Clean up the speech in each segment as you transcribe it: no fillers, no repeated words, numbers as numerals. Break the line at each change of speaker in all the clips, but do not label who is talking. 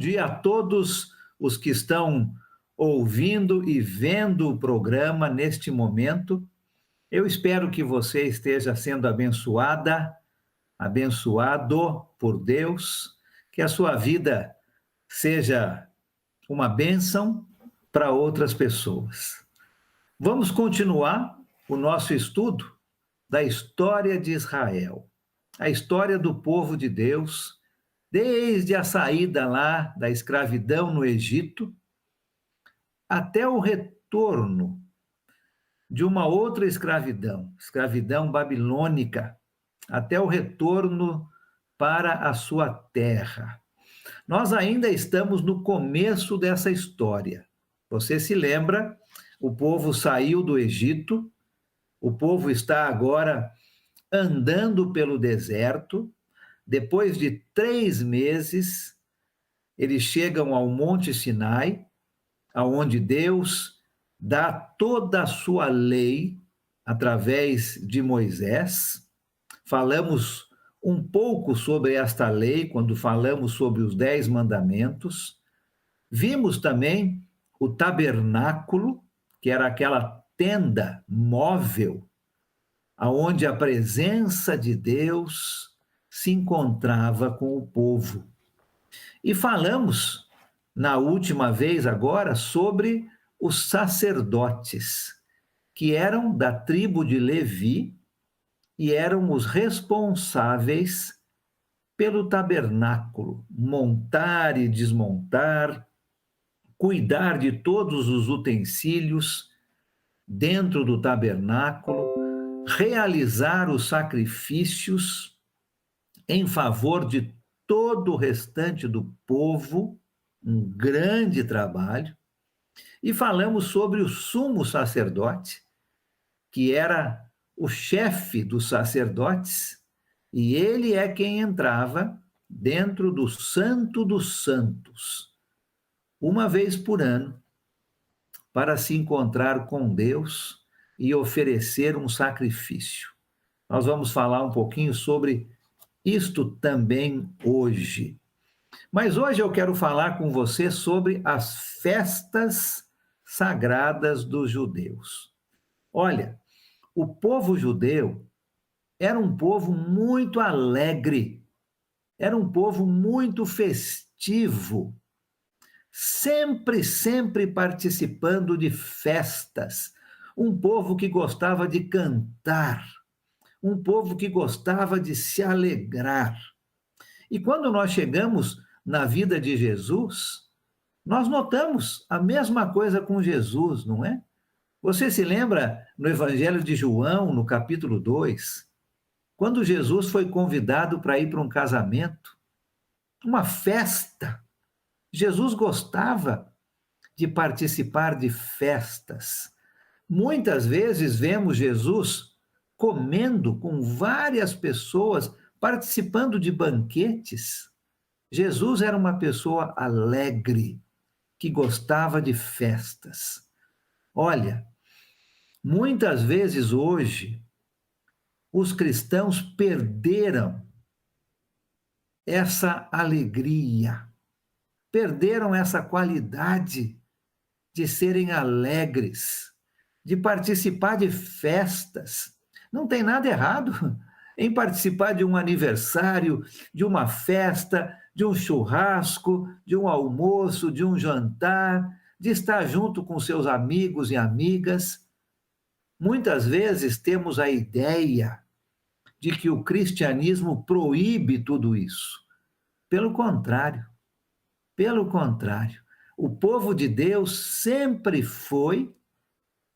dia a todos os que estão ouvindo e vendo o programa neste momento. Eu espero que você esteja sendo abençoada, abençoado por Deus, que a sua vida seja uma bênção para outras pessoas. Vamos continuar o nosso estudo da história de Israel, a história do povo de Deus, desde a saída lá da escravidão no Egito, até o retorno de uma outra escravidão, escravidão babilônica, até o retorno para a sua terra. Nós ainda estamos no começo dessa história. Você se lembra? O povo saiu do Egito, o povo está agora andando pelo deserto. Depois de 3 meses, eles chegam ao Monte Sinai, aonde Deus dá toda a sua lei através de Moisés. Falamos um pouco sobre esta lei quando falamos sobre os 10 mandamentos. Vimos também o tabernáculo, que era aquela tenda móvel, aonde a presença de Deus se encontrava com o povo. E falamos, na última vez agora, sobre os sacerdotes, que eram da tribo de Levi e eram os responsáveis pelo tabernáculo, montar e desmontar, cuidar de todos os utensílios dentro do tabernáculo, realizar os sacrifícios em favor de todo o restante do povo, um grande trabalho. E falamos sobre o sumo sacerdote, que era o chefe dos sacerdotes, e ele é quem entrava dentro do Santo dos Santos, uma vez por ano, para se encontrar com Deus e oferecer um sacrifício. Nós vamos falar um pouquinho sobre isto também hoje. Mas hoje eu quero falar com você sobre as festas sagradas dos judeus. Olha, o povo judeu era um povo muito alegre, era um povo muito festivo, sempre participando de festas, um povo que gostava de cantar, um povo que gostava de se alegrar. E quando nós chegamos na vida de Jesus, nós notamos a mesma coisa com Jesus, não é? Você se lembra no Evangelho de João, no capítulo 2, quando Jesus foi convidado para ir para um casamento, uma festa. Jesus gostava de participar de festas. Muitas vezes vemos Jesus comendo com várias pessoas, participando de banquetes. Jesus era uma pessoa alegre, que gostava de festas. Olha, muitas vezes hoje, os cristãos perderam essa alegria, perderam essa qualidade de serem alegres, de participar de festas. Não tem nada errado em participar de um aniversário, de uma festa, de um churrasco, de um almoço, de um jantar, de estar junto com seus amigos e amigas. Muitas vezes temos a ideia de que o cristianismo proíbe tudo isso. Pelo contrário, o povo de Deus sempre foi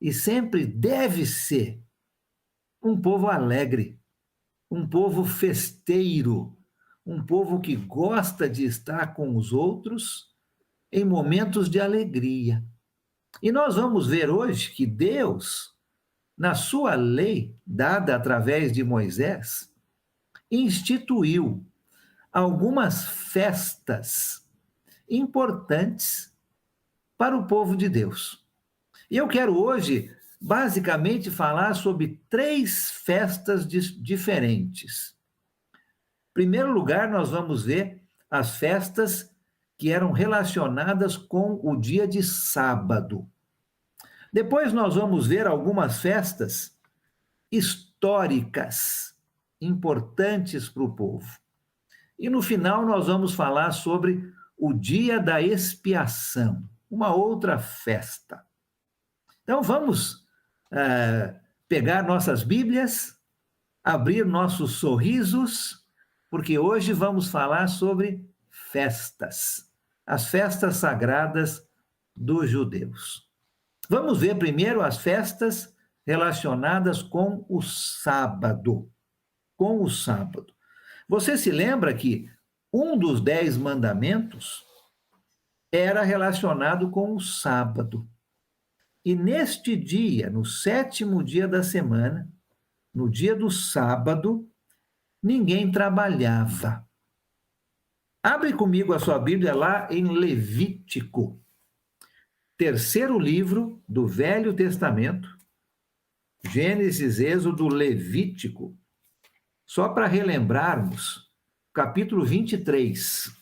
e sempre deve ser um povo alegre, um povo festeiro, um povo que gosta de estar com os outros em momentos de alegria. E nós vamos ver hoje que Deus, na sua lei, dada através de Moisés, instituiu algumas festas importantes para o povo de Deus. E eu quero hoje, basicamente, falar sobre 3 festas diferentes. Em primeiro lugar, nós vamos ver as festas que eram relacionadas com o dia de sábado. Depois nós vamos ver algumas festas históricas importantes para o povo. E no final nós vamos falar sobre o dia da expiação, uma outra festa. Então vamos pegar nossas Bíblias, abrir nossos sorrisos, porque hoje vamos falar sobre festas, as festas sagradas dos judeus. Vamos ver primeiro as festas relacionadas com o sábado. Com o sábado. Você se lembra que um dos 10 mandamentos era relacionado com o sábado. E neste dia, no 7º dia da semana, no dia do sábado, ninguém trabalhava. Abre comigo a sua Bíblia lá em Levítico, 3º livro do Velho Testamento, Gênesis, Êxodo, Levítico, só para relembrarmos, capítulo 23.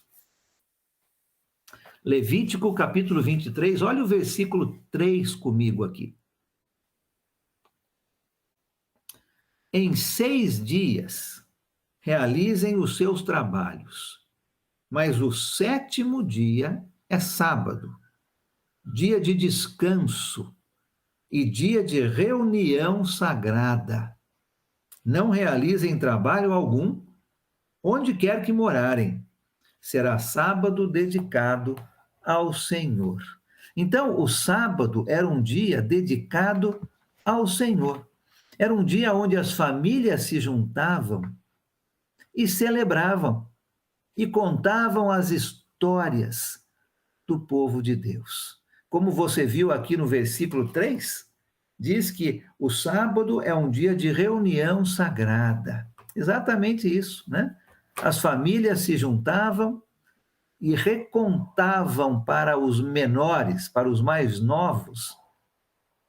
Levítico, capítulo 23, olha o versículo 3 comigo aqui. Em 6 dias realizem os seus trabalhos, mas o 7º dia é sábado, dia de descanso e dia de reunião sagrada. Não realizem trabalho algum, onde quer que morarem. Será sábado dedicado ao Senhor. Então, o sábado era um dia dedicado ao Senhor. Era um dia onde as famílias se juntavam e celebravam e contavam as histórias do povo de Deus. Como você viu aqui no versículo 3, diz que o sábado é um dia de reunião sagrada. Exatamente isso, né? As famílias se juntavam e recontavam para os menores, para os mais novos,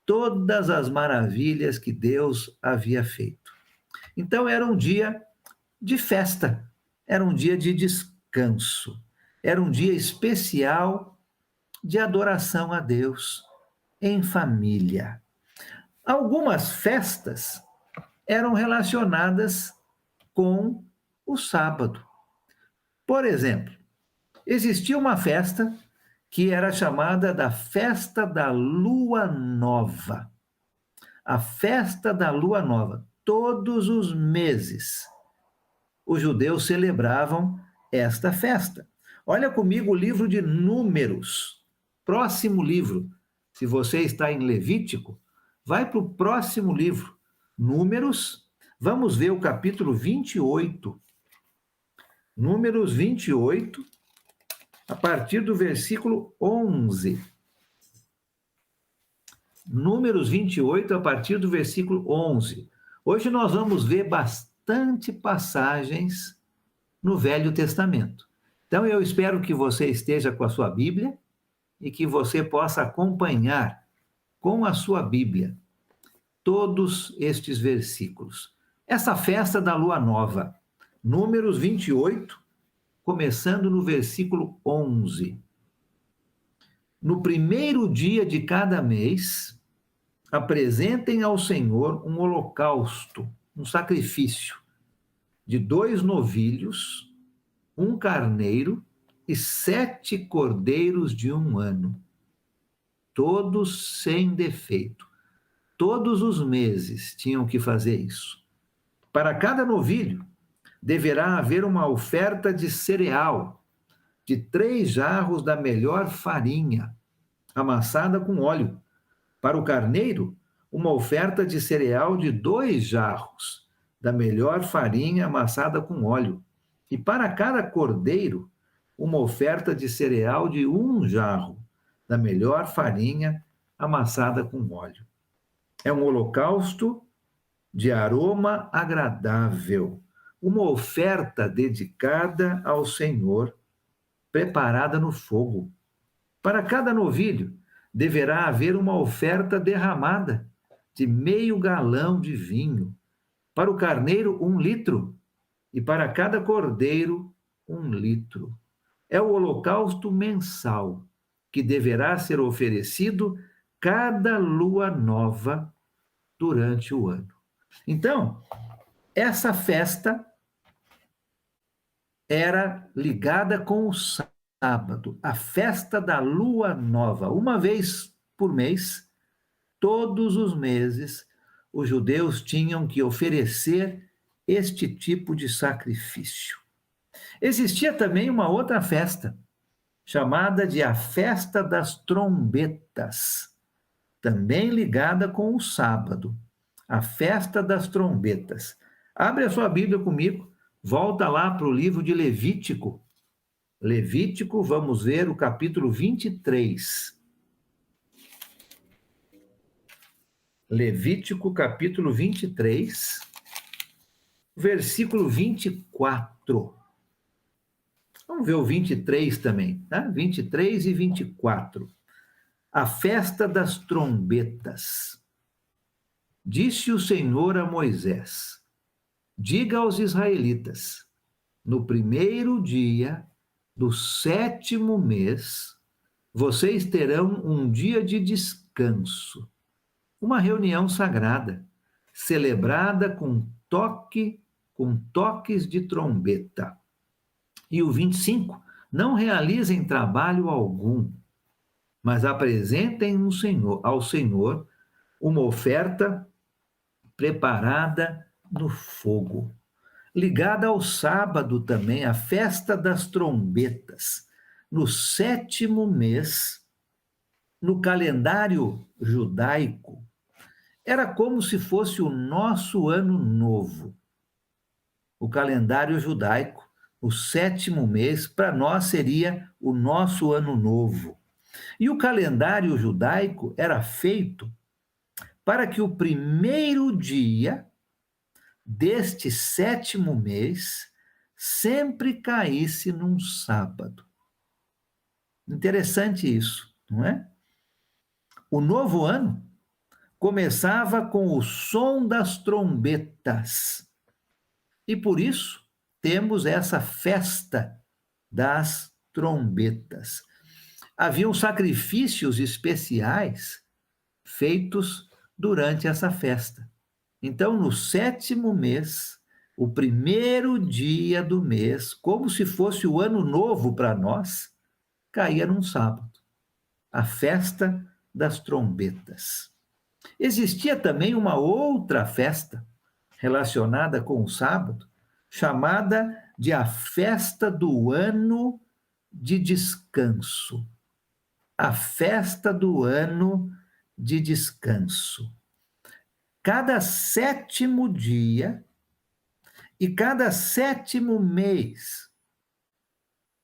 todas as maravilhas que Deus havia feito. Então era um dia de festa, era um dia de descanso, era um dia especial de adoração a Deus em família. Algumas festas eram relacionadas com o sábado. Por exemplo, existia uma festa que era chamada da Festa da Lua Nova. A Festa da Lua Nova. Todos os meses, os judeus celebravam esta festa. Olha comigo o livro de Números, próximo livro. Se você está em Levítico, vai para o próximo livro, Números, vamos ver o capítulo 28. Números 28, a partir do versículo 11. Números 28, a partir do versículo 11. Hoje nós vamos ver bastante passagens no Velho Testamento. Então eu espero que você esteja com a sua Bíblia e que você possa acompanhar com a sua Bíblia todos estes versículos. Essa festa da Lua Nova, Números 28, começando no versículo 11. No primeiro dia de cada mês, apresentem ao Senhor um holocausto, um sacrifício de 2 novilhos, 1 carneiro e 7 cordeiros de 1 ano, todos sem defeito. Todos os meses tinham que fazer isso. Para cada novilho, deverá haver uma oferta de cereal, de 3 jarros da melhor farinha, amassada com óleo. Para o carneiro, uma oferta de cereal de 2 jarros, da melhor farinha amassada com óleo. E para cada cordeiro, uma oferta de cereal de 1 jarro, da melhor farinha amassada com óleo. É um holocausto de aroma agradável, uma oferta dedicada ao Senhor, preparada no fogo. Para cada novilho, deverá haver uma oferta derramada de meio galão de vinho. Para o carneiro, 1 litro. E para cada cordeiro, 1 litro. É o holocausto mensal, que deverá ser oferecido cada lua nova durante o ano. Então, essa festa era ligada com o sábado, a festa da lua nova. Uma vez por mês, todos os meses, os judeus tinham que oferecer este tipo de sacrifício. Existia também uma outra festa, chamada de a Festa das Trombetas, também ligada com o sábado, a Festa das Trombetas. Abre a sua Bíblia comigo, volta lá para o livro de Levítico. Levítico, vamos ver o capítulo 23. Levítico, capítulo 23, versículo 24. Vamos ver o 23 também, tá? 23 e 24. A festa das trombetas. Disse o Senhor a Moisés: diga aos israelitas, no primeiro dia do 7º mês, vocês terão um dia de descanso, uma reunião sagrada, celebrada com toques de trombeta. E o 25, não realizem trabalho algum, mas apresentem ao Senhor uma oferta preparada no fogo. Ligada ao sábado também, a festa das trombetas, no 7º mês, no calendário judaico, era como se fosse o nosso ano novo. O calendário judaico, o 7º mês, para nós seria o nosso ano novo. E o calendário judaico era feito para que o primeiro dia deste 7º mês sempre caísse num sábado. Interessante isso, não é? O novo ano começava com o som das trombetas. E por isso temos essa festa das trombetas. Haviam sacrifícios especiais feitos durante essa festa. Então, no 7º mês, o primeiro dia do mês, como se fosse o ano novo para nós, caía num sábado. A festa das trombetas. Existia também uma outra festa relacionada com o sábado, chamada de a festa do ano de descanso. A festa do ano de descanso. Cada 7º dia e cada 7º mês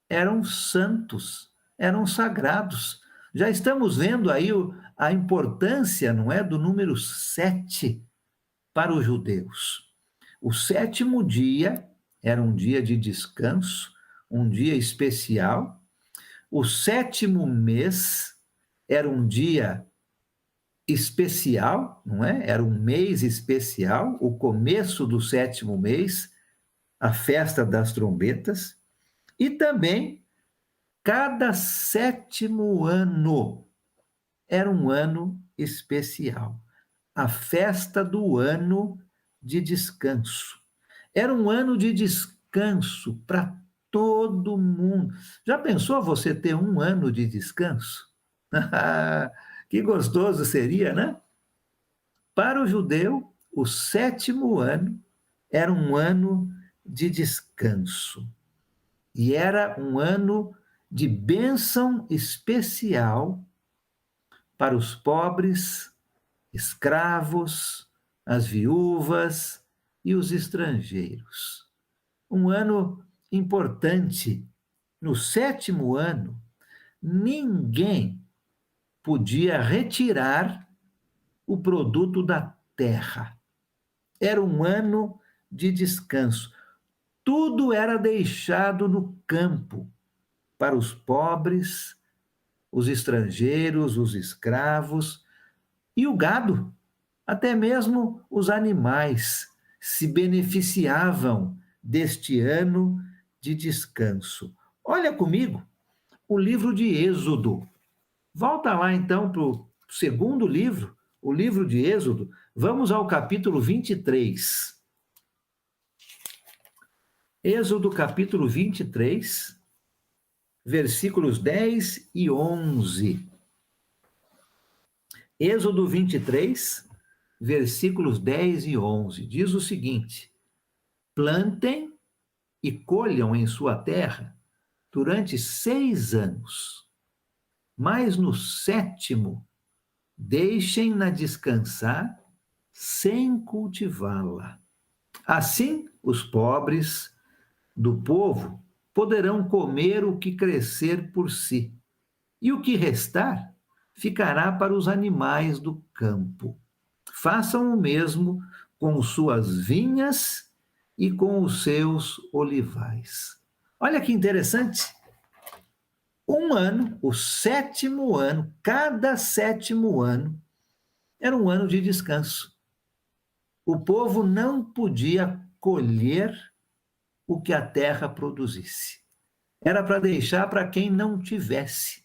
eram santos, eram sagrados. Já estamos vendo aí a importância, não é, do número 7 para os judeus. O 7º dia era um dia de descanso, um dia especial. O 7º mês era um dia especial, não é? Era um mês especial, o começo do 7º mês, a festa das trombetas, e também cada 7º ano era um ano especial, a festa do ano de descanso. Era um ano de descanso para todo mundo. Já pensou você ter um ano de descanso? Que gostoso seria, né? Para o judeu, o 7º ano era um ano de descanso. E era um ano de bênção especial para os pobres, escravos, as viúvas e os estrangeiros. Um ano importante. No 7º ano, ninguém podia retirar o produto da terra. Era um ano de descanso. Tudo era deixado no campo para os pobres, os estrangeiros, os escravos e o gado. Até mesmo os animais se beneficiavam deste ano de descanso. Olha comigo o livro de Êxodo. Volta lá então para o segundo livro, o livro de Êxodo. Vamos ao capítulo 23. Êxodo capítulo 23, versículos 10 e 11. Êxodo 23, versículos 10 e 11. Diz o seguinte: plantem e colham em sua terra durante 6 anos, mas no 7º deixem-na descansar sem cultivá-la. Assim, os pobres do povo poderão comer o que crescer por si, e o que restar ficará para os animais do campo. Façam o mesmo com suas vinhas e com os seus olivais. Olha que interessante. Um ano, o 7º ano, cada 7º ano, era um ano de descanso. O povo não podia colher o que a terra produzisse. Era para deixar para quem não tivesse,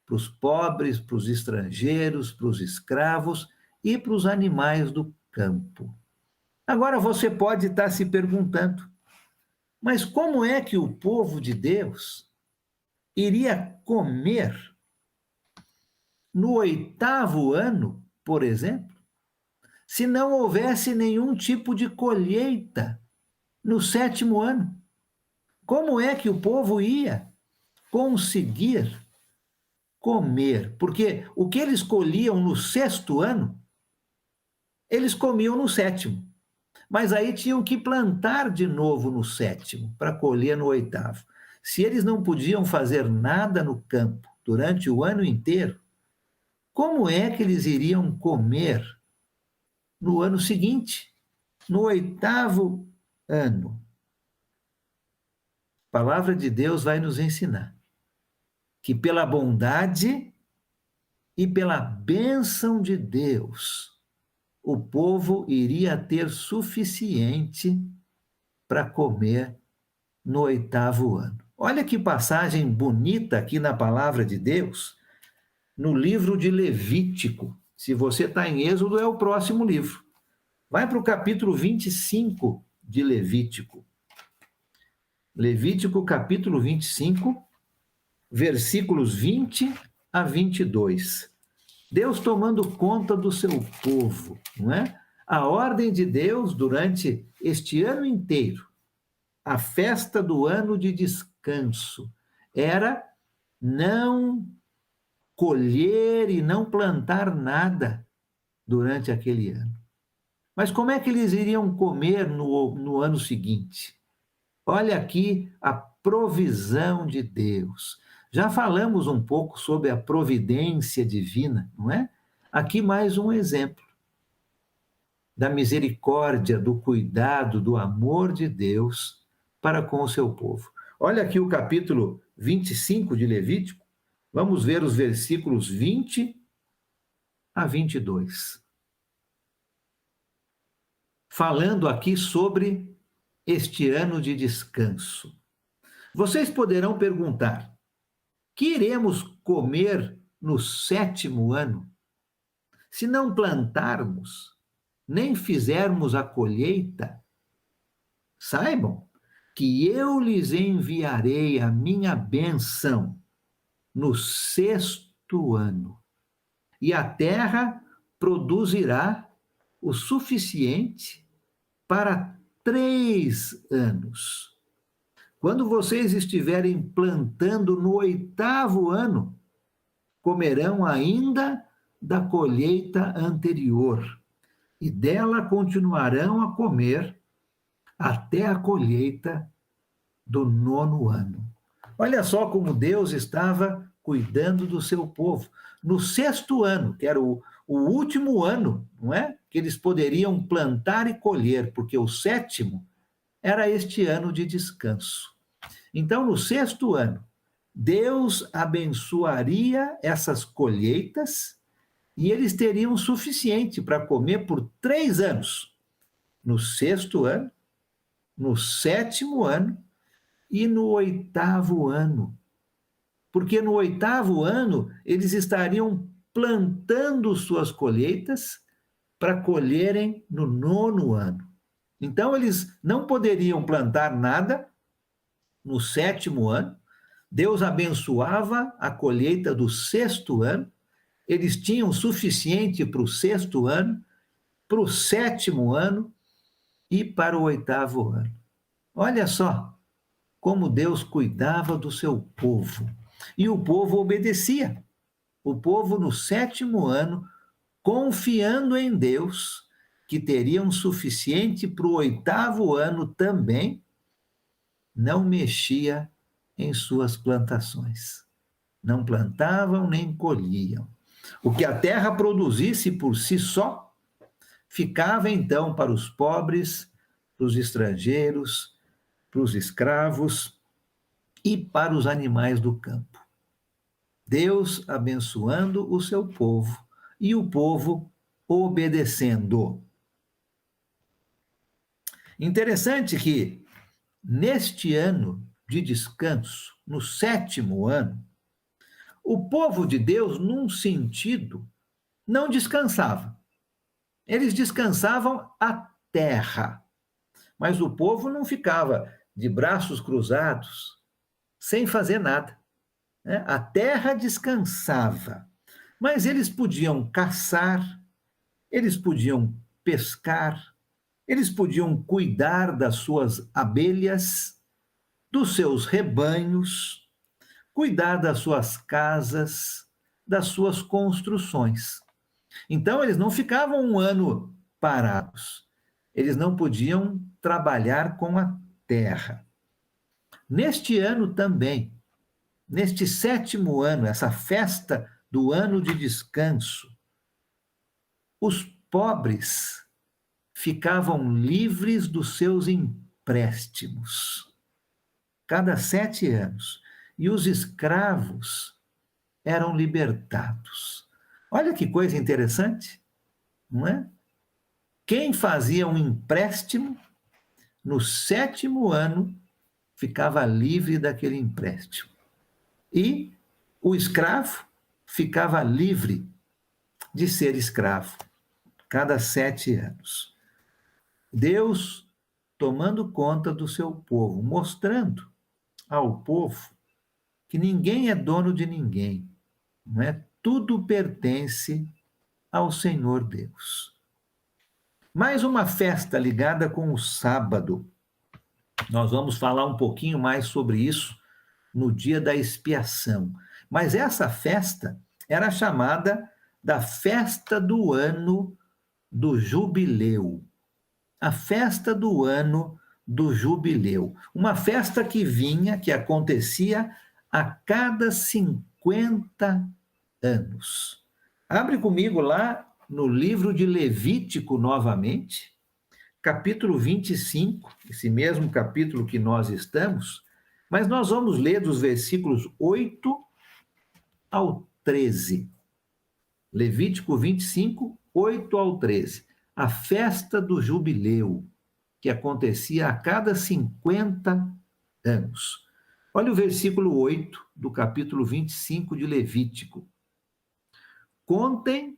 para os pobres, para os estrangeiros, para os escravos e para os animais do campo. Agora você pode estar se perguntando, mas como é que o povo de Deus iria comer no 8º ano, por exemplo, se não houvesse nenhum tipo de colheita no 7º ano? Como é que o povo ia conseguir comer? Porque o que eles colhiam no 6º ano, eles comiam no 7º. Mas aí tinham que plantar de novo no 7º, para colher no 8º. Se eles não podiam fazer nada no campo durante o ano inteiro, como é que eles iriam comer no ano seguinte, no 8º ano? A palavra de Deus vai nos ensinar que pela bondade e pela bênção de Deus, o povo iria ter suficiente para comer no 8º ano. Olha que passagem bonita aqui na palavra de Deus, no livro de Levítico. Se você está em Êxodo, é o próximo livro. Vai para o capítulo 25 de Levítico. Levítico, capítulo 25, versículos 20 a 22. Deus tomando conta do seu povo, não é? A ordem de Deus durante este ano inteiro, a festa do ano de descanso, era não colher e não plantar nada durante aquele ano. Mas como é que eles iriam comer no ano seguinte? Olha aqui a provisão de Deus. Já falamos um pouco sobre a providência divina, não é? Aqui mais um exemplo da misericórdia, do cuidado, do amor de Deus para com o seu povo. Olha aqui o capítulo 25 de Levítico. Vamos ver os versículos 20 a 22. Falando aqui sobre este ano de descanso. Vocês poderão perguntar: que iremos comer no 7º ano, se não plantarmos, nem fizermos a colheita? Saibam que eu lhes enviarei a minha bênção no 6º ano, e a terra produzirá o suficiente para 3 anos. Quando vocês estiverem plantando no 8º ano, comerão ainda da colheita anterior, e dela continuarão a comer até a colheita do 9º ano. Olha só como Deus estava cuidando do seu povo. No 6º ano, que era o último ano, não é? Que eles poderiam plantar e colher, porque o 7º era este ano de descanso. Então, no 6º ano, Deus abençoaria essas colheitas e eles teriam o suficiente para comer por 3 anos. No 6º ano, no 7º ano e no 8º ano. Porque no 8º ano eles estariam plantando suas colheitas para colherem no 9º ano. Então eles não poderiam plantar nada no 7º ano. Deus abençoava a colheita do 6º ano. Eles tinham suficiente para o 6º ano, para o 7º ano e para o 8º ano. Olha só como Deus cuidava do seu povo. E o povo obedecia. O povo, no 7º ano, confiando em Deus, que teriam suficiente para o 8º ano também, não mexia em suas plantações. Não plantavam nem colhiam. O que a terra produzisse por si só, ficava então para os pobres, para os estrangeiros, para os escravos e para os animais do campo. Deus abençoando o seu povo e o povo obedecendo. Interessante que, neste ano de descanso, no 7º ano, o povo de Deus, num sentido, não descansava. Eles descansavam a terra, mas o povo não ficava de braços cruzados, sem fazer nada, né? A terra descansava, mas eles podiam caçar, eles podiam pescar, eles podiam cuidar das suas abelhas, dos seus rebanhos, cuidar das suas casas, das suas construções. Então, eles não ficavam um ano parados. Eles não podiam trabalhar com a terra. Neste ano também, neste 7º ano, essa festa do ano de descanso, os pobres ficavam livres dos seus empréstimos, cada 7 anos, e os escravos eram libertados. Olha que coisa interessante, não é? Quem fazia um empréstimo, no 7º ano, ficava livre daquele empréstimo. E o escravo ficava livre de ser escravo, cada 7 anos. Deus tomando conta do seu povo, mostrando ao povo que ninguém é dono de ninguém, não é? Tudo pertence ao Senhor Deus. Mais uma festa ligada com o sábado. Nós vamos falar um pouquinho mais sobre isso no dia da expiação. Mas essa festa era chamada da festa do ano do jubileu. A festa do ano do jubileu. Uma festa que acontecia a cada 50 anos. Abre comigo lá no livro de Levítico novamente, capítulo 25, esse mesmo capítulo que nós estamos, mas nós vamos ler dos versículos 8 ao 13. Levítico 25, 8 ao 13. A festa do jubileu, que acontecia a cada 50 anos. Olha o versículo 8 do capítulo 25 de Levítico. Contem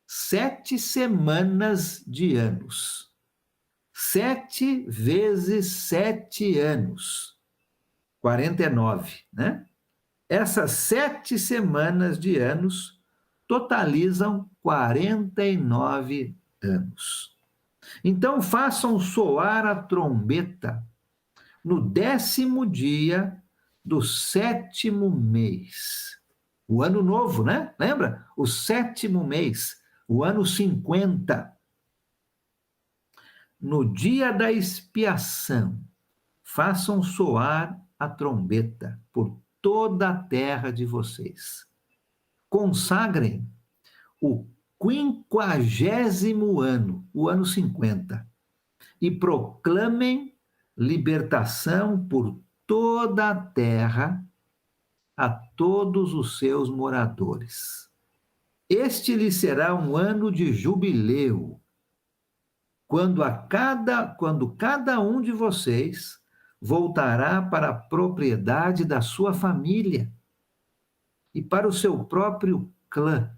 7 semanas de anos. 7 vezes 7 anos. 49, né? Essas 7 semanas de anos totalizam 49 anos. Então façam soar a trombeta no 10º dia do 7º mês. O ano novo, né? Lembra? O 7º mês, o ano 50. No dia da expiação, façam soar a trombeta por toda a terra de vocês. Consagrem o 50º ano, o ano 50, e proclamem libertação por toda a terra a todos os seus moradores. Este lhe será um ano de jubileu, quando cada um de vocês voltará para a propriedade da sua família e para o seu próprio clã.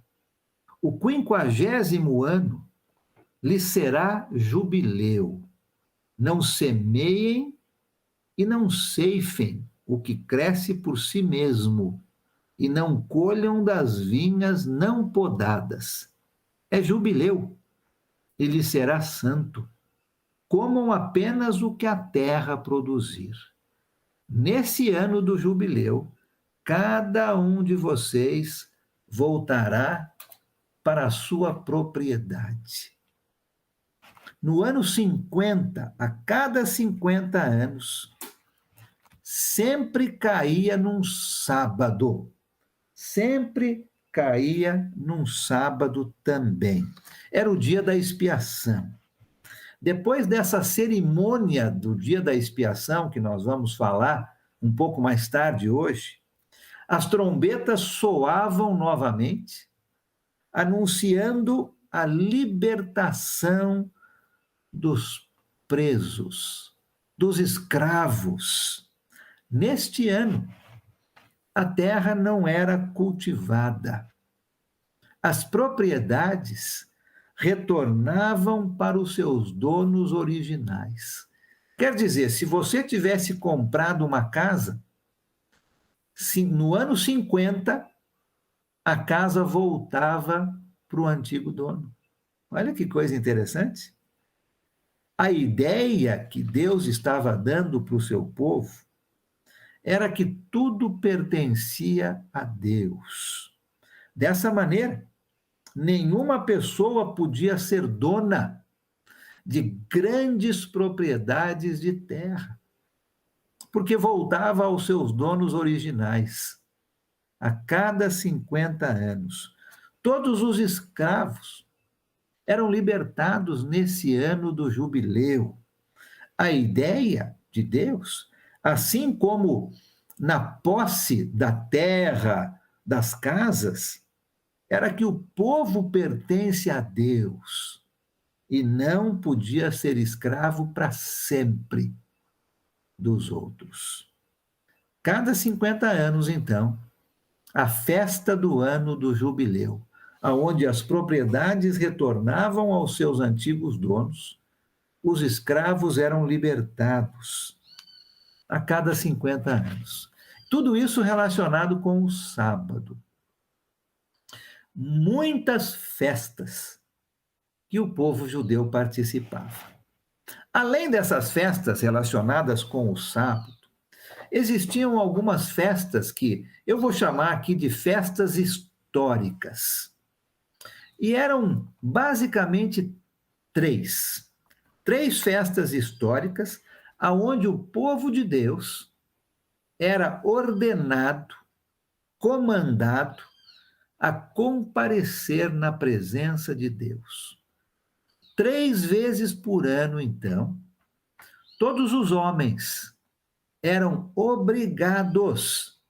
O 50º ano lhe será jubileu. Não semeiem e não ceifem o que cresce por si mesmo, e não colham das vinhas não podadas. É jubileu, e lhe será santo. Comam apenas o que a terra produzir. Nesse ano do jubileu, cada um de vocês voltará para a sua propriedade. No ano 50, a cada 50 anos, sempre caía num sábado. Sempre caía num sábado também. Era o dia da expiação. Depois dessa cerimônia do dia da expiação, que nós vamos falar um pouco mais tarde hoje, as trombetas soavam novamente, anunciando a libertação dos presos, dos escravos. Neste ano, a terra não era cultivada. As propriedades retornavam para os seus donos originais. Quer dizer, se você tivesse comprado uma casa, no ano 50, a casa voltava para o antigo dono. Olha que coisa interessante. A ideia que Deus estava dando para o seu povo era que tudo pertencia a Deus. Dessa maneira, nenhuma pessoa podia ser dona de grandes propriedades de terra, porque voltava aos seus donos originais a cada 50 anos. Todos os escravos eram libertados nesse ano do jubileu. A ideia de Deus, assim como na posse da terra, das casas, era que o povo pertence a Deus e não podia ser escravo para sempre dos outros. Cada 50 anos, então, a festa do ano do jubileu, aonde as propriedades retornavam aos seus antigos donos, os escravos eram libertados a cada 50 anos. Tudo isso relacionado com o sábado. Muitas festas que o povo judeu participava. Além dessas festas relacionadas com o sábado, existiam algumas festas que eu vou chamar aqui de festas históricas. E eram basicamente três festas históricas aonde o povo de Deus era ordenado, comandado a comparecer na presença de Deus. 3 vezes por ano, então, todos os homens eram obrigados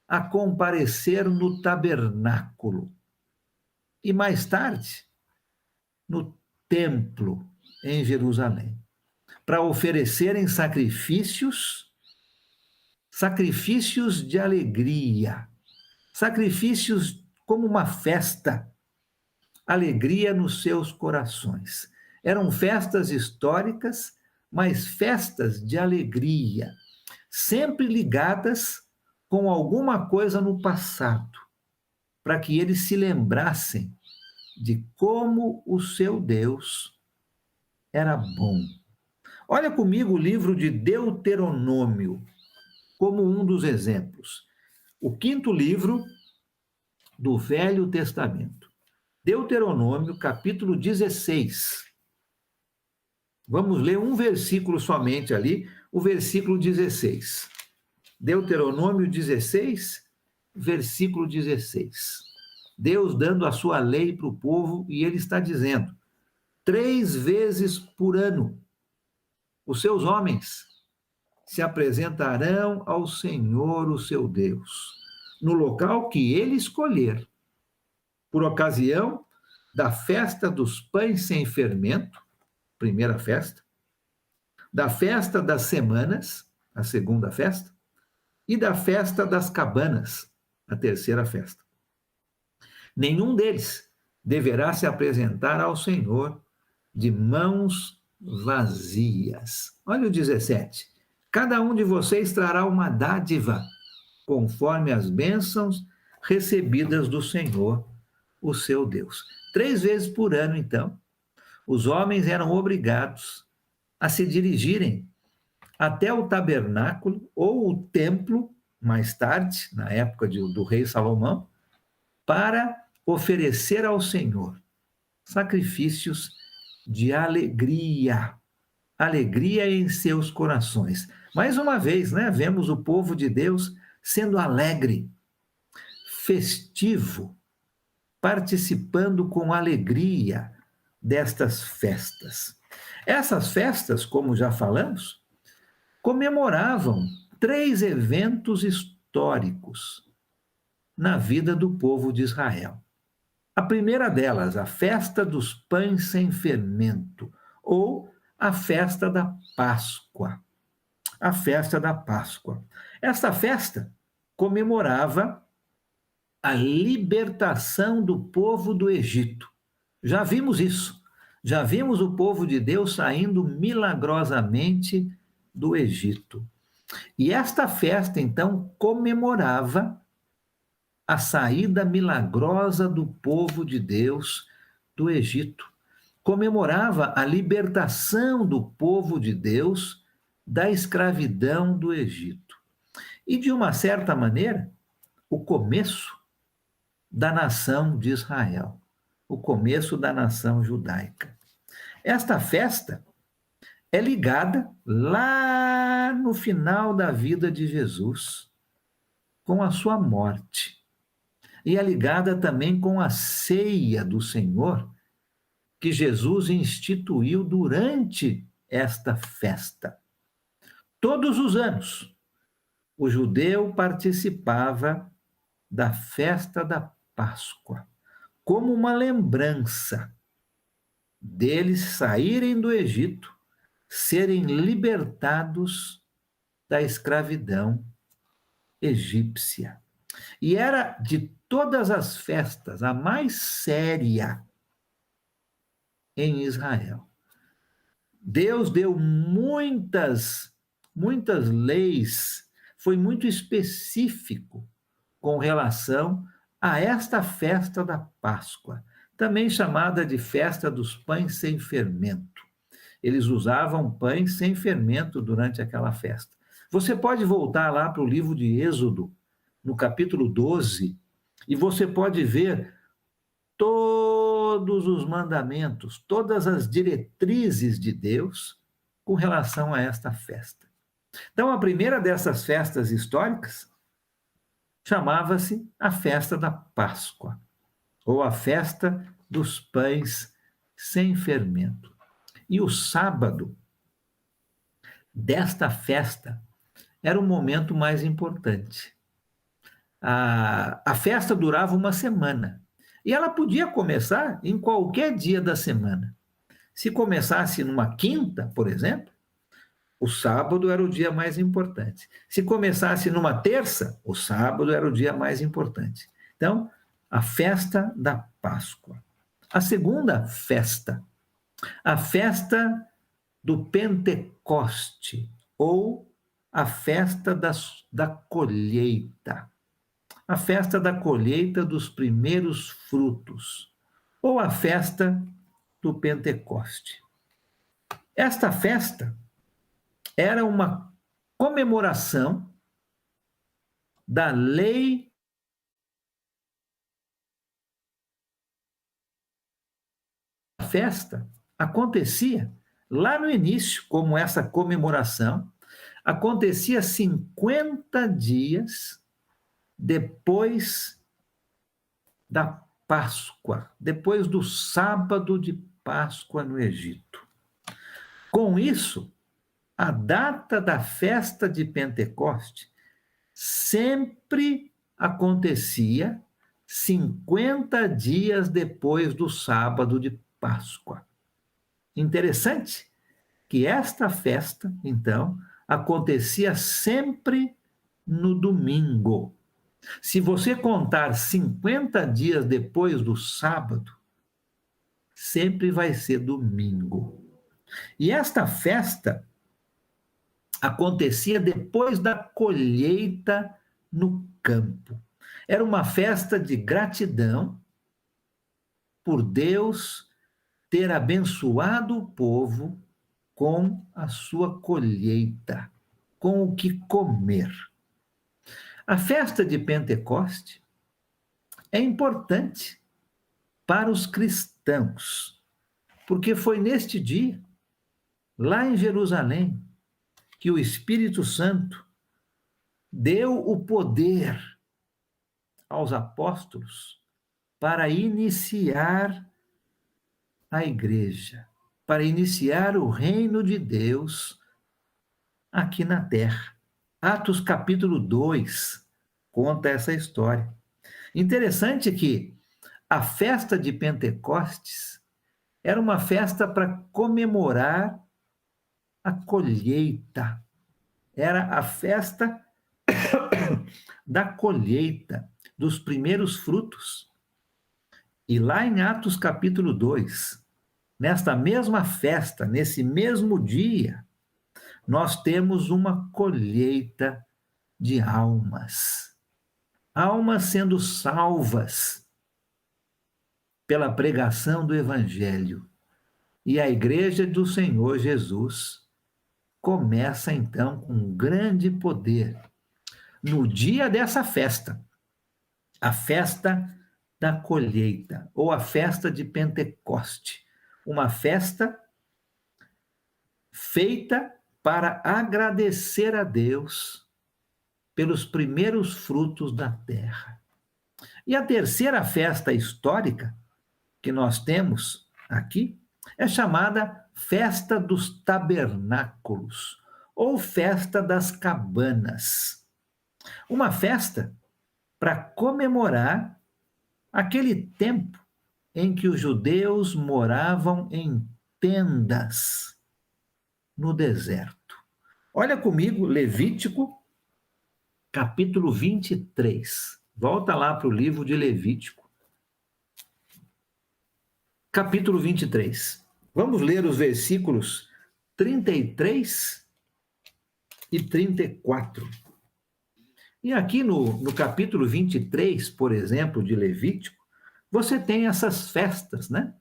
a comparecer no tabernáculo e mais tarde no templo em Jerusalém, para oferecerem sacrifícios de alegria, sacrifícios como uma festa, alegria nos seus corações. Eram festas históricas, mas festas de alegria, sempre ligadas com alguma coisa no passado, para que eles se lembrassem de como o seu Deus era bom. Olha comigo o livro de Deuteronômio, como um dos exemplos. O 5º livro do Velho Testamento. Deuteronômio, capítulo 16. Vamos ler um versículo somente ali, o versículo 16. Deuteronômio 16, versículo 16. Deus dando a sua lei para o povo, e ele está dizendo: 3 vezes por ano, os seus homens se apresentarão ao Senhor, o seu Deus, no local que ele escolher, por ocasião da festa dos pães sem fermento, primeira festa, da festa das semanas a segunda festa, e da festa das cabanas, a terceira festa. Nenhum deles deverá se apresentar ao Senhor de mãos vazias. Olha o 17. Cada um de vocês trará uma dádiva, conforme as bênçãos recebidas do Senhor, o seu Deus. 3 vezes por ano, então, os homens eram obrigados a se dirigirem até o tabernáculo ou o templo, mais tarde, na época do rei Salomão, para oferecer ao Senhor sacrifícios de alegria, alegria em seus corações. Mais uma vez, né, vemos o povo de Deus sendo alegre, festivo, participando com alegria destas festas. Essas festas, como já falamos, comemoravam 3 eventos históricos na vida do povo de Israel. A primeira delas, a festa dos pães sem fermento, ou a festa da Páscoa. A festa da Páscoa. Esta festa comemorava a libertação do povo do Egito. Já vimos isso. Já vimos o povo de Deus saindo milagrosamente do Egito. E esta festa, então, comemorava a saída milagrosa do povo de Deus do Egito. Comemorava a libertação do povo de Deus da escravidão do Egito. E, de uma certa maneira, o começo da nação de Israel, o começo da nação judaica. Esta festa é ligada lá no final da vida de Jesus, com a sua morte. E é ligada também com a ceia do Senhor, que Jesus instituiu durante esta festa. Todos os anos, o judeu participava da festa da Páscoa, como uma lembrança deles saírem do Egito, serem libertados da escravidão egípcia. E era de todas as festas a mais séria em Israel. Deus deu muitas leis, foi muito específico com relação a esta festa da Páscoa, também chamada de festa dos pães sem fermento. Eles usavam pães sem fermento durante aquela festa. Você pode voltar lá para o livro de Êxodo, no capítulo 12, e você pode ver todos os mandamentos, todas as diretrizes de Deus com relação a esta festa. Então, a primeira dessas festas históricas chamava-se a festa da Páscoa, ou a festa dos pães sem fermento. E o sábado desta festa era o momento mais importante. A festa durava uma semana e ela podia começar em qualquer dia da semana. Se começasse numa quinta, por exemplo, o sábado era o dia mais importante. Se começasse numa terça, o sábado era o dia mais importante. Então, a festa da Páscoa. A segunda festa, a festa do Pentecoste, ou a festa da colheita. A festa da colheita dos primeiros frutos, ou a festa do Pentecoste. Esta festa era uma comemoração da lei da festa. Acontecia lá no início, como essa comemoração, acontecia 50 dias depois da Páscoa, depois do sábado de Páscoa no Egito. Com isso, a data da festa de Pentecoste sempre acontecia 50 dias depois do sábado de Páscoa. Interessante que esta festa, então, acontecia sempre no domingo. Se você contar 50 dias depois do sábado, sempre vai ser domingo. E esta festa acontecia depois da colheita no campo. Era uma festa de gratidão por Deus ter abençoado o povo com a sua colheita, com o que comer. A festa de Pentecoste é importante para os cristãos, porque foi neste dia, lá em Jerusalém, que o Espírito Santo deu o poder aos apóstolos para iniciar a igreja, para iniciar o reino de Deus aqui na terra. Atos capítulo 2 conta essa história. Interessante que a festa de Pentecostes era uma festa para comemorar a colheita. Era a festa da colheita, dos primeiros frutos. E lá em Atos capítulo 2, nesta mesma festa, nesse mesmo dia, nós temos uma colheita de almas. Almas sendo salvas pela pregação do Evangelho. E a igreja do Senhor Jesus começa então com grande poder. No dia dessa festa, a festa da colheita, ou a festa de Pentecoste, uma festa feita para agradecer a Deus pelos primeiros frutos da terra. E a terceira festa histórica que nós temos aqui é chamada Festa dos Tabernáculos, ou Festa das Cabanas. Uma festa para comemorar aquele tempo em que os judeus moravam em tendas no deserto. Olha comigo, Levítico, capítulo 23. Volta lá para o livro de Levítico. Capítulo 23. Vamos ler os versículos 33 e 34. E aqui no capítulo 23, por exemplo, de Levítico, você tem essas festas, né?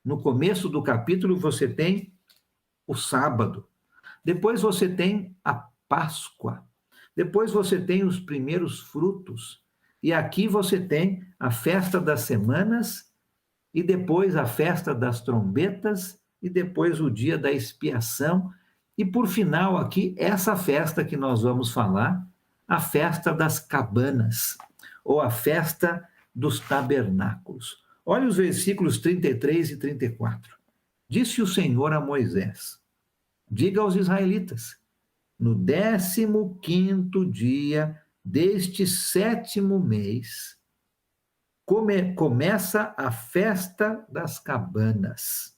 No começo do capítulo você tem o sábado, depois você tem a Páscoa, depois você tem os primeiros frutos, e aqui você tem a festa das semanas, e depois a festa das trombetas, e depois o dia da expiação, e por final aqui, essa festa que nós vamos falar, a festa das cabanas, ou a festa dos tabernáculos. Olha os versículos 33 e 34. Disse o Senhor a Moisés: diga aos israelitas, no 15º dia deste 7º mês, começa a festa das cabanas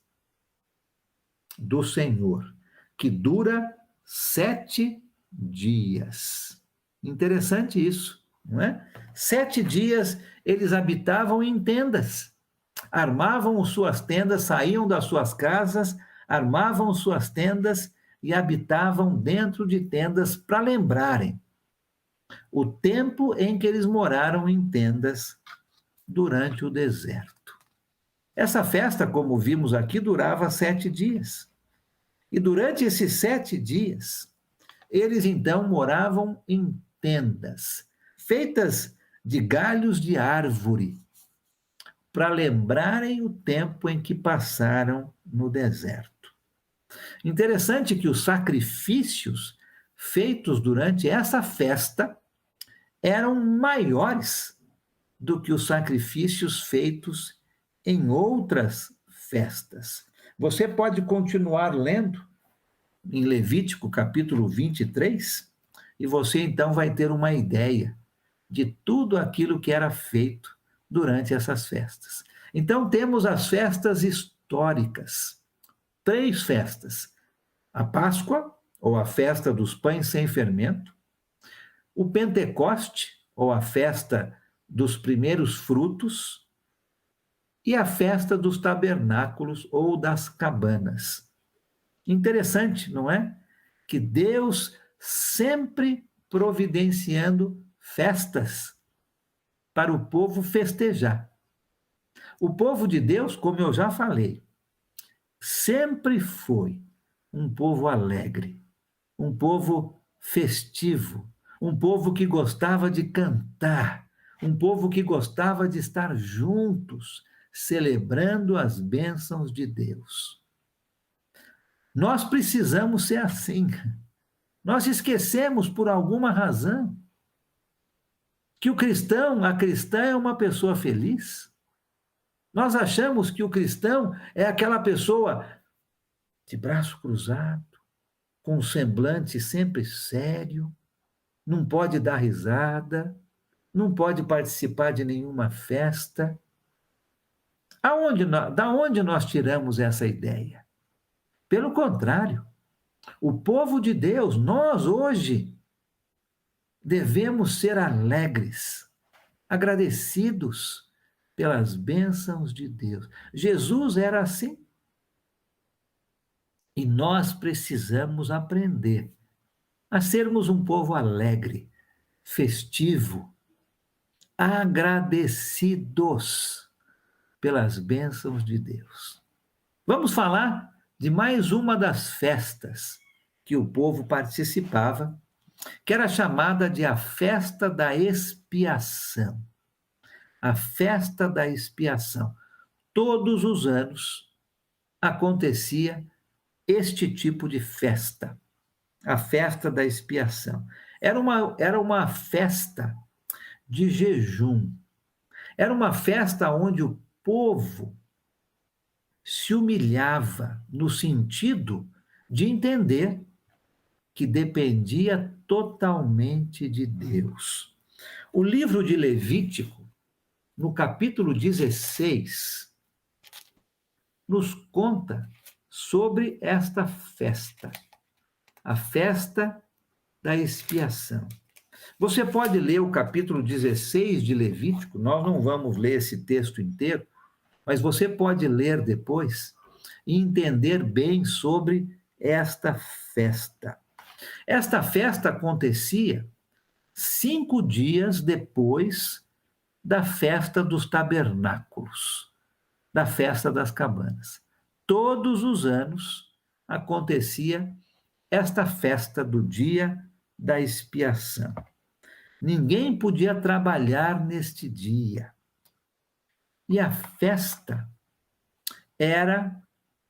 do Senhor, que dura 7 dias. Interessante isso, não é? 7 dias eles habitavam em tendas, armavam suas tendas, saíam das suas casas, armavam suas tendas e habitavam dentro de tendas para lembrarem o tempo em que eles moraram em tendas durante o deserto. Essa festa, como vimos aqui, durava 7 dias. E durante esses 7 dias, eles então moravam em tendas, feitas de galhos de árvore, para lembrarem o tempo em que passaram no deserto. Interessante que os sacrifícios feitos durante essa festa eram maiores do que os sacrifícios feitos em outras festas. Você pode continuar lendo em Levítico capítulo 23, e você então vai ter uma ideia de tudo aquilo que era feito durante essas festas. Então temos as festas históricas, 3 festas: a Páscoa, ou a festa dos pães sem fermento, o Pentecoste, ou a festa dos primeiros frutos, e a festa dos tabernáculos ou das cabanas. Interessante, não é? Que Deus sempre providenciando festas para o povo festejar. O povo de Deus, como eu já falei, sempre foi um povo alegre, um povo festivo, um povo que gostava de cantar, um povo que gostava de estar juntos, celebrando as bênçãos de Deus. Nós precisamos ser assim. Nós esquecemos, por alguma razão, que o cristão, a cristã é uma pessoa feliz. Nós achamos que o cristão é aquela pessoa de braço cruzado, com um semblante sempre sério, não pode dar risada, não pode participar de nenhuma festa. Da onde nós tiramos essa ideia? Pelo contrário, o povo de Deus, nós hoje, devemos ser alegres, agradecidos pelas bênçãos de Deus. Jesus era assim. E nós precisamos aprender a sermos um povo alegre, festivo, agradecidos pelas bênçãos de Deus. Vamos falar de mais uma das festas que o povo participava, que era chamada de a festa da expiação. A festa da expiação. Todos os anos acontecia este tipo de festa, a festa da expiação. Era uma festa de jejum. Era uma festa onde o povo se humilhava no sentido de entender que dependia totalmente de Deus. O livro de Levítico, no capítulo 16, nos conta sobre esta festa, a festa da expiação. Você pode ler o capítulo 16 de Levítico, nós não vamos ler esse texto inteiro, mas você pode ler depois e entender bem sobre esta festa. Esta festa acontecia 5 dias depois da festa dos tabernáculos, da festa das cabanas. Todos os anos acontecia esta festa do dia da expiação. Ninguém podia trabalhar neste dia. E a festa era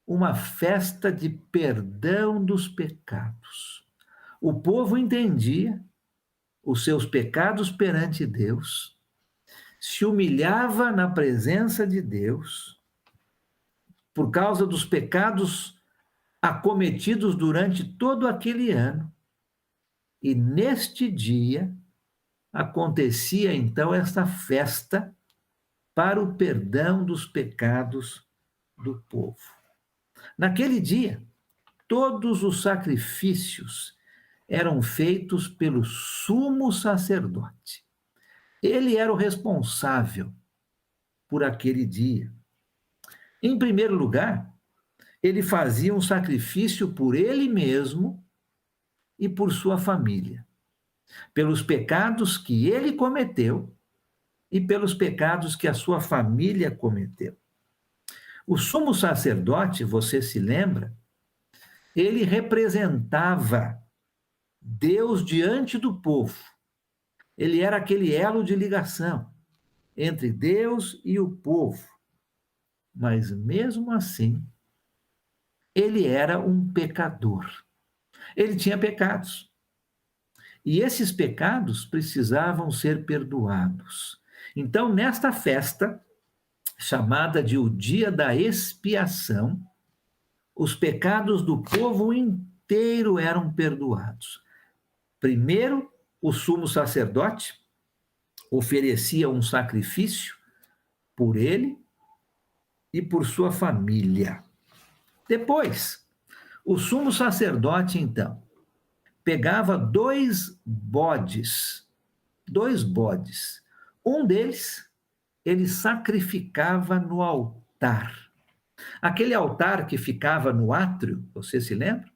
uma festa de perdão dos pecados. O povo entendia os seus pecados perante Deus, se humilhava na presença de Deus, por causa dos pecados acometidos durante todo aquele ano. E neste dia acontecia então esta festa para o perdão dos pecados do povo. Naquele dia, todos os sacrifícios eram feitos pelo sumo sacerdote. Ele era o responsável por aquele dia. Em primeiro lugar, ele fazia um sacrifício por ele mesmo e por sua família, pelos pecados que ele cometeu e pelos pecados que a sua família cometeu. O sumo sacerdote, você se lembra, ele representava Deus diante do povo. Ele era aquele elo de ligação entre Deus e o povo. Mas mesmo assim, ele era um pecador. Ele tinha pecados. E esses pecados precisavam ser perdoados. Então, nesta festa, chamada de o Dia da Expiação, os pecados do povo inteiro eram perdoados. Primeiro, o sumo sacerdote oferecia um sacrifício por ele e por sua família. Depois, o sumo sacerdote, então, pegava dois bodes. Um deles, ele sacrificava no altar. Aquele altar que ficava no átrio, você se lembra?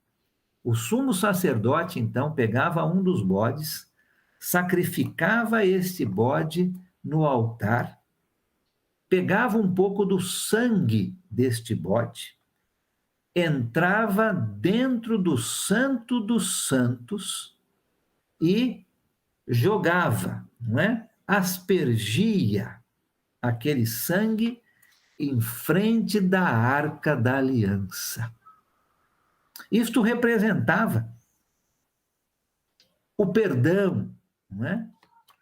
O sumo sacerdote, então, pegava um dos bodes, sacrificava este bode no altar, pegava um pouco do sangue deste bode, entrava dentro do Santo dos Santos e jogava, não é? Aspergia aquele sangue em frente da Arca da Aliança. Isto representava o perdão, não é?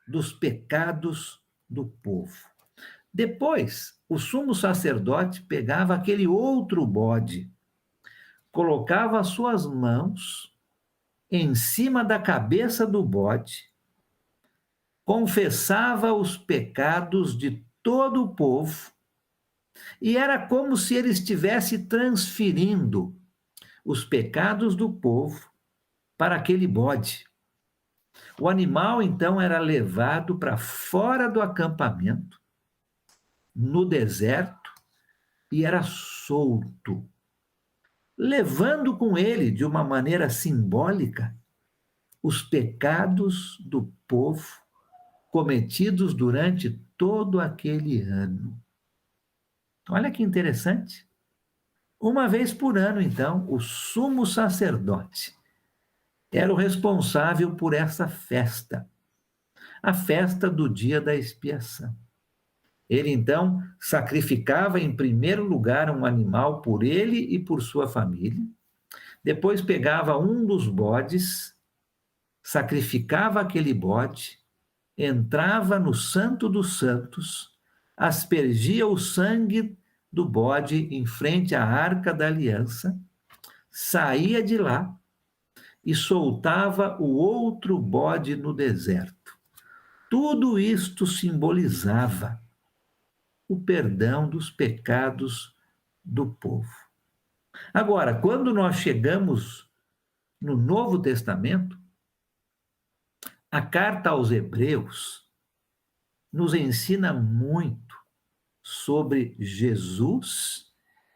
Dos pecados do povo. Depois, o sumo sacerdote pegava aquele outro bode, colocava as suas mãos em cima da cabeça do bode, confessava os pecados de todo o povo, e era como se ele estivesse transferindo os pecados do povo para aquele bode. O animal, então, era levado para fora do acampamento, no deserto, e era solto, levando com ele, de uma maneira simbólica, os pecados do povo cometidos durante todo aquele ano. Olha que interessante. Uma vez por ano, então, o sumo sacerdote era o responsável por essa festa, a festa do dia da expiação. Ele, então, sacrificava em primeiro lugar um animal por ele e por sua família, depois pegava um dos bodes, sacrificava aquele bode, entrava no Santo dos Santos, aspergia o sangue do bode em frente à Arca da Aliança, saía de lá e soltava o outro bode no deserto. Tudo isto simbolizava o perdão dos pecados do povo. Agora, quando nós chegamos no Novo Testamento, a carta aos Hebreus nos ensina muito sobre Jesus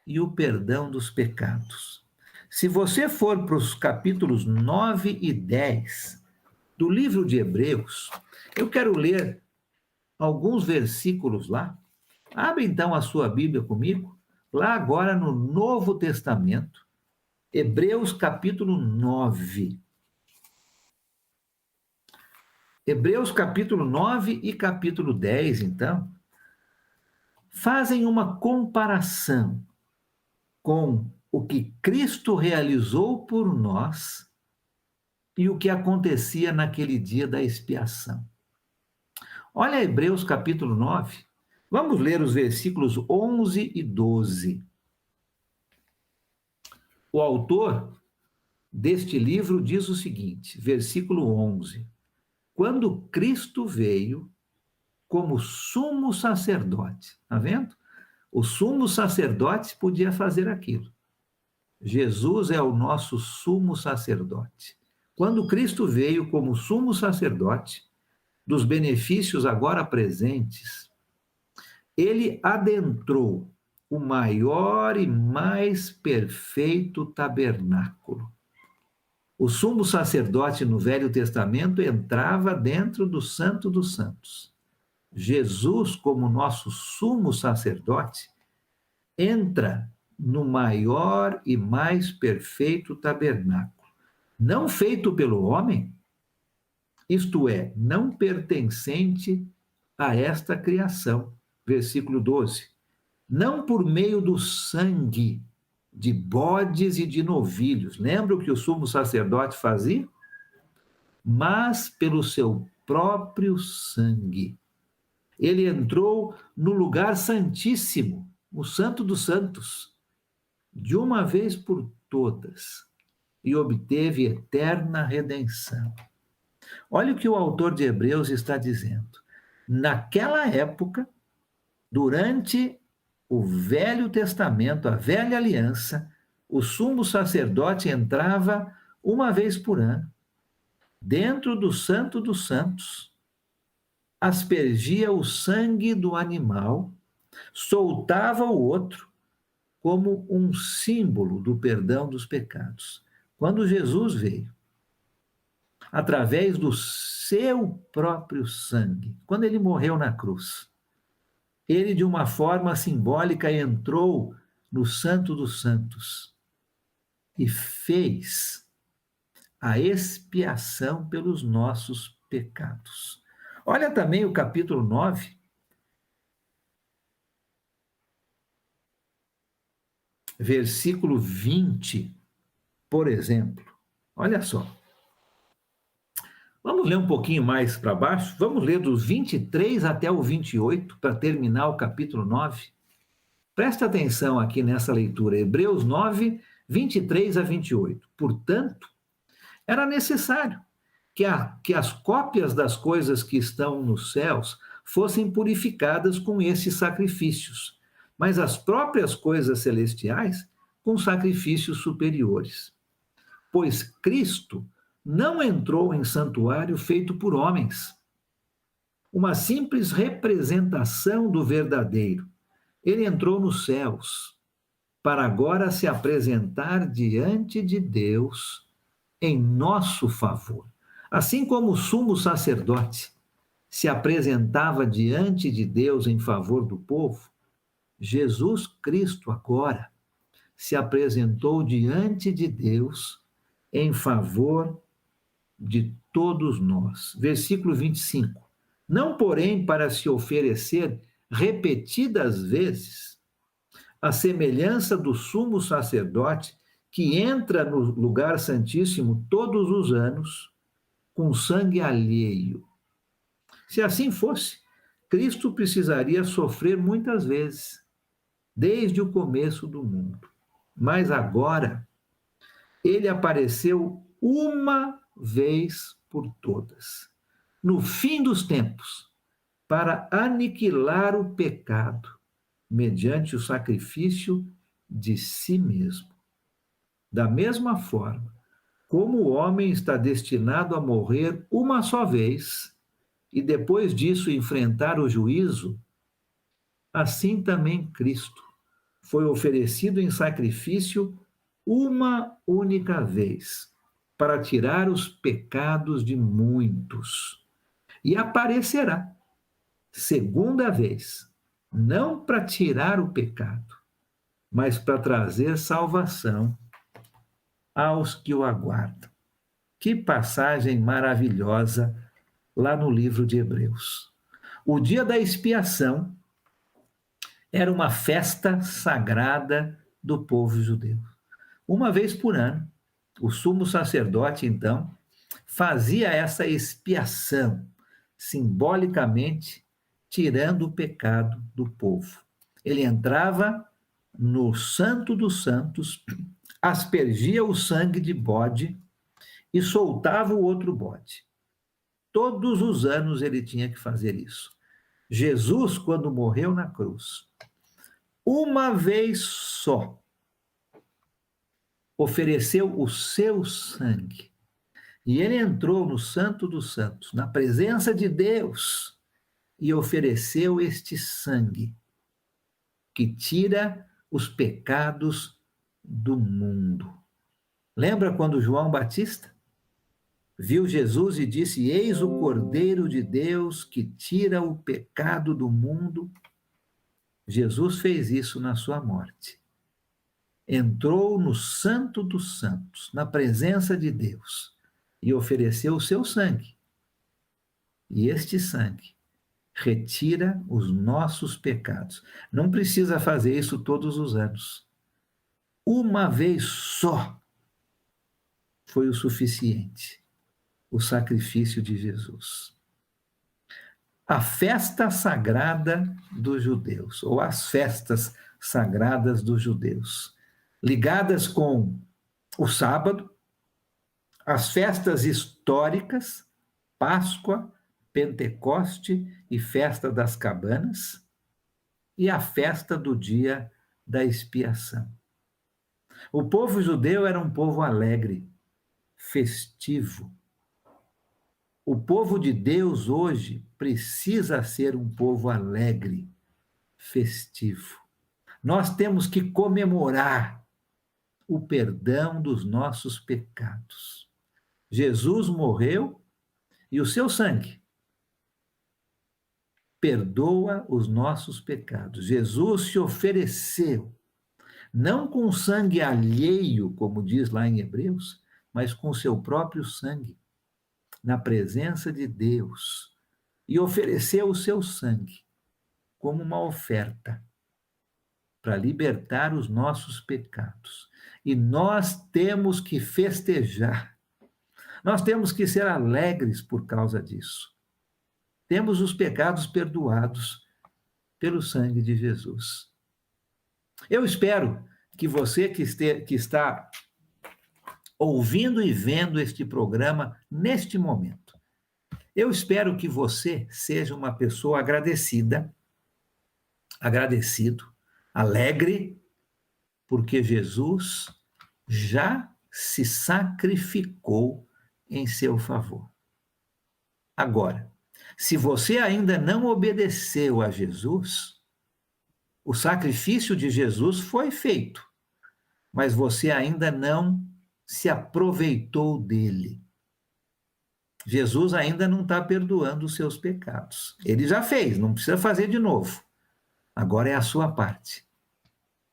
e o perdão dos pecados. Se você for para os capítulos 9 e 10 do livro de Hebreus, eu quero ler alguns versículos lá. Abre então a sua Bíblia comigo, lá agora no Novo Testamento, Hebreus capítulo 9. Hebreus capítulo 9 e capítulo 10, então, fazem uma comparação com o que Cristo realizou por nós e o que acontecia naquele dia da expiação. Olha Hebreus capítulo 9, vamos ler os versículos 11 e 12. O autor deste livro diz o seguinte, versículo 11: quando Cristo veio como sumo sacerdote, está vendo? O sumo sacerdote podia fazer aquilo. Jesus é o nosso sumo sacerdote. Quando Cristo veio como sumo sacerdote, dos benefícios agora presentes, ele adentrou o maior e mais perfeito tabernáculo. O sumo sacerdote no Velho Testamento entrava dentro do Santo dos Santos. Jesus, como nosso sumo sacerdote, entra no maior e mais perfeito tabernáculo, não feito pelo homem, isto é, não pertencente a esta criação. Versículo 12. Não por meio do sangue de bodes e de novilhos. Lembra o que o sumo sacerdote fazia? Mas pelo seu próprio sangue. Ele entrou no lugar santíssimo, o Santo dos Santos, de uma vez por todas, e obteve eterna redenção. Olha o que o autor de Hebreus está dizendo. Naquela época, durante o Velho Testamento, a Velha Aliança, o sumo sacerdote entrava uma vez por ano dentro do Santo dos Santos, aspergia o sangue do animal, soltava o outro como um símbolo do perdão dos pecados. Quando Jesus veio, através do seu próprio sangue, quando ele morreu na cruz, ele, de uma forma simbólica, entrou no Santo dos Santos e fez a expiação pelos nossos pecados. Olha também o capítulo 9, versículo 20, por exemplo. Olha só. Vamos ler um pouquinho mais para baixo? Vamos ler dos 23 até o 28, para terminar o capítulo 9. Presta atenção aqui nessa leitura, Hebreus 9, 23 a 28. Portanto, era necessário que as cópias das coisas que estão nos céus fossem purificadas com esses sacrifícios, mas as próprias coisas celestiais com sacrifícios superiores. Pois Cristo não entrou em santuário feito por homens, uma simples representação do verdadeiro. Ele entrou nos céus, para agora se apresentar diante de Deus em nosso favor. Assim como o sumo sacerdote se apresentava diante de Deus em favor do povo, Jesus Cristo agora se apresentou diante de Deus em favor de todos nós. Versículo 25. Não, porém, para se oferecer repetidas vezes, a semelhança do sumo sacerdote que entra no lugar santíssimo todos os anos com sangue alheio. Se assim fosse, Cristo precisaria sofrer muitas vezes, desde o começo do mundo. Mas agora, ele apareceu uma vez por todas, no fim dos tempos, para aniquilar o pecado, mediante o sacrifício de si mesmo. Da mesma forma, como o homem está destinado a morrer uma só vez e depois disso enfrentar o juízo, assim também Cristo foi oferecido em sacrifício uma única vez, para tirar os pecados de muitos. E aparecerá segunda vez, não para tirar o pecado, mas para trazer salvação aos que o aguardam. Que passagem maravilhosa lá no livro de Hebreus. O dia da expiação era uma festa sagrada do povo judeu. Uma vez por ano, o sumo sacerdote, então, fazia essa expiação, simbolicamente tirando o pecado do povo. Ele entrava no Santo dos Santos, aspergia o sangue de bode e soltava o outro bode. Todos os anos ele tinha que fazer isso. Jesus, quando morreu na cruz, uma vez só, ofereceu o seu sangue. E ele entrou no Santo dos Santos, na presença de Deus, e ofereceu este sangue que tira os pecados do mundo. Lembra quando João Batista viu Jesus e disse: Eis o Cordeiro de Deus que tira o pecado do mundo? Jesus fez isso na sua morte. Entrou no Santo dos Santos, na presença de Deus, e ofereceu o seu sangue. E este sangue retira os nossos pecados. Não precisa fazer isso todos os anos. Uma vez só foi o suficiente, o sacrifício de Jesus. A festa sagrada dos judeus, ou as festas sagradas dos judeus, ligadas com o sábado, as festas históricas, Páscoa, Pentecoste e Festa das Cabanas, e a festa do dia da expiação. O povo judeu era um povo alegre, festivo. O povo de Deus hoje precisa ser um povo alegre, festivo. Nós temos que comemorar o perdão dos nossos pecados. Jesus morreu e o seu sangue perdoa os nossos pecados. Jesus se ofereceu, não com sangue alheio, como diz lá em Hebreus, mas com seu próprio sangue, na presença de Deus, e ofereceu o seu sangue como uma oferta para libertar os nossos pecados. E nós temos que festejar, nós temos que ser alegres por causa disso. Temos os pecados perdoados pelo sangue de Jesus. Eu espero que você que está ouvindo e vendo este programa neste momento, eu espero que você seja uma pessoa agradecida, agradecido, alegre, porque Jesus já se sacrificou em seu favor. Agora, se você ainda não obedeceu a Jesus, o sacrifício de Jesus foi feito, mas você ainda não se aproveitou dele. Jesus ainda não está perdoando os seus pecados. Ele já fez, não precisa fazer de novo. Agora é a sua parte.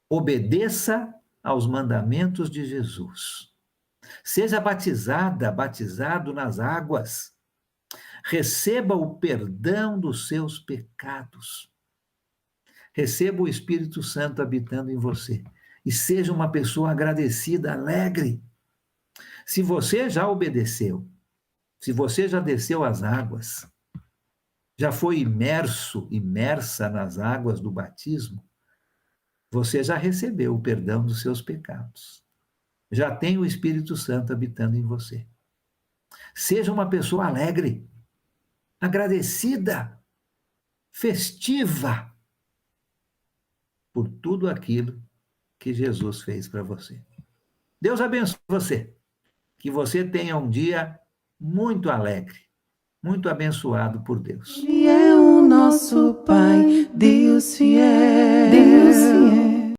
Obedeça aos mandamentos de Jesus. Seja batizado nas águas. Receba o perdão dos seus pecados. Receba o Espírito Santo habitando em você. E seja uma pessoa agradecida, alegre. Se você já obedeceu, se você já desceu as águas, já foi imersa nas águas do batismo, você já recebeu o perdão dos seus pecados. Já tem o Espírito Santo habitando em você. Seja uma pessoa alegre, agradecida, festiva por tudo aquilo que Jesus fez para você. Deus abençoe você. Que você tenha um dia muito alegre, muito abençoado por Deus.
Ele é o nosso Pai, Deus fiel. Deus fiel.